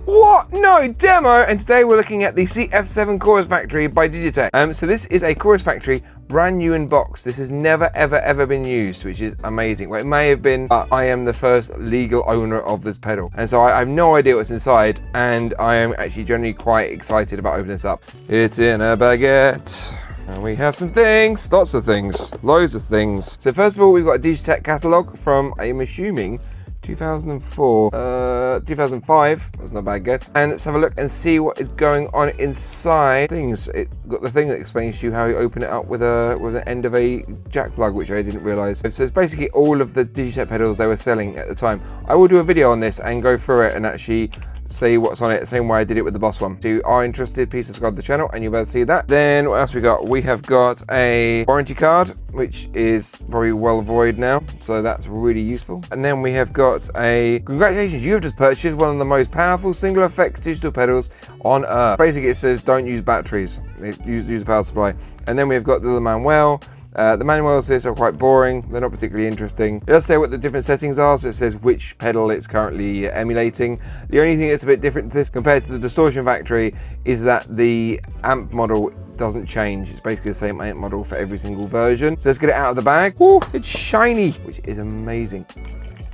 What? No, demo! And today we're looking at the CF7 Chorus Factory by Digitech. So this is a Chorus Factory, brand new in box. This has never, ever been used, which is amazing. Well, it may have been, but I am the first legal owner of this pedal. And so I have no idea what's inside, and I am actually generally quite excited about opening this up. It's in a baguette. And we have some things, lots of things, loads of things. So first of all, we've got a Digitech catalogue from, I'm assuming, 2004, 2005, that's not a bad guess. And let's have a look and see what is going on inside things. It got the thing that explains to you how you open it up with the end of a jack plug, which I didn't realize. So it's basically all of the Digitech pedals they were selling at the time. I will do a video on this and go through it and actually see what's on it, the same way I did it with the Boss one. If you are interested, please subscribe to the channel and you'll be able to see that. Then what else we got? We have got a warranty card, which is probably well void now, so that's really useful. And then we have got a congratulations, you have just purchased one of the most powerful single effects digital pedals on earth. Basically it says don't use batteries, use the power supply. And then we've got the little manual. The manuals here are quite boring, they're not particularly interesting. It does say what the different settings are, so it says which pedal it's currently emulating. The only thing that's a bit different to this compared to the Distortion Factory is that the amp model doesn't change. It's basically the same amp model for every single version. So let's get it out of the bag. Ooh, it's shiny, which is amazing.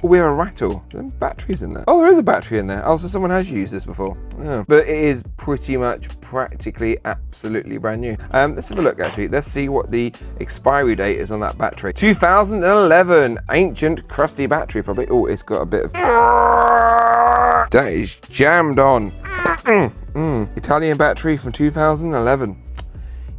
Oh, we have a rattle. There are batteries in there. Oh, there is a battery in there. Oh, so someone has used this before. Yeah. But it is pretty much practically absolutely brand new. Let's have a look actually. Let's see what the expiry date is on that battery. 2011. Ancient crusty battery probably. Oh, it's got a bit of... That is jammed on. Italian battery from 2011.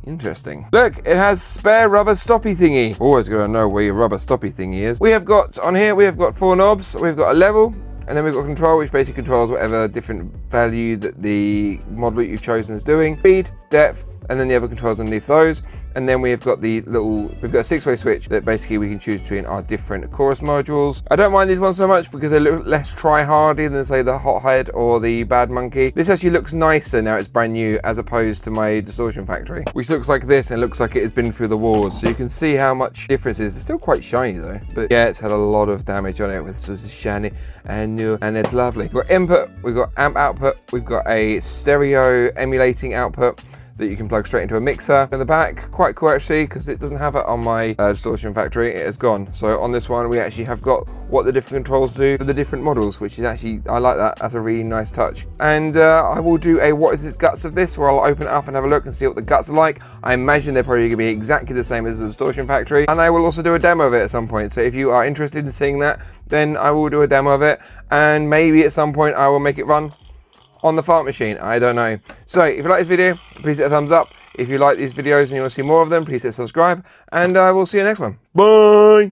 Interesting. Look, it has spare rubber stoppy thingy. Always gotta know where your rubber stoppy thingy is. We have got, on here, we have got 4 knobs. We've got a level, and then we've got control, which basically controls whatever different value that the model that you've chosen is doing. Speed, depth, and then the other controls underneath those. And then we have got the little, we've got a 6-way switch that basically we can choose between our different chorus modules. I don't mind these ones so much because they look less try-hardy than say the Hothead or the Bad Monkey. This actually looks nicer now it's brand new as opposed to my Distortion Factory, which looks like this and looks like it has been through the wars. So you can see how much difference is. It's still quite shiny though, but yeah, it's had a lot of damage on it. This was shiny and new and it's lovely. We've got input, we've got amp output, we've got a stereo emulating output that you can plug straight into a mixer. In the back, quite cool actually, because it doesn't have it on my Distortion Factory, it has gone. So on this one, we actually have got what the different controls do for the different models, which is actually, I like that, that's a really nice touch. And I will do a what is this guts of this, where I'll open it up and have a look and see what the guts are like. I imagine they're probably gonna be exactly the same as the Distortion Factory. And I will also do a demo of it at some point. So if you are interested in seeing that, then I will do a demo of it. And maybe at some point I will make it run on the fart machine, I don't know. So if you like this video, please hit a thumbs up. If you like these videos and you want to see more of them, please hit subscribe, and I will see you next one. Bye!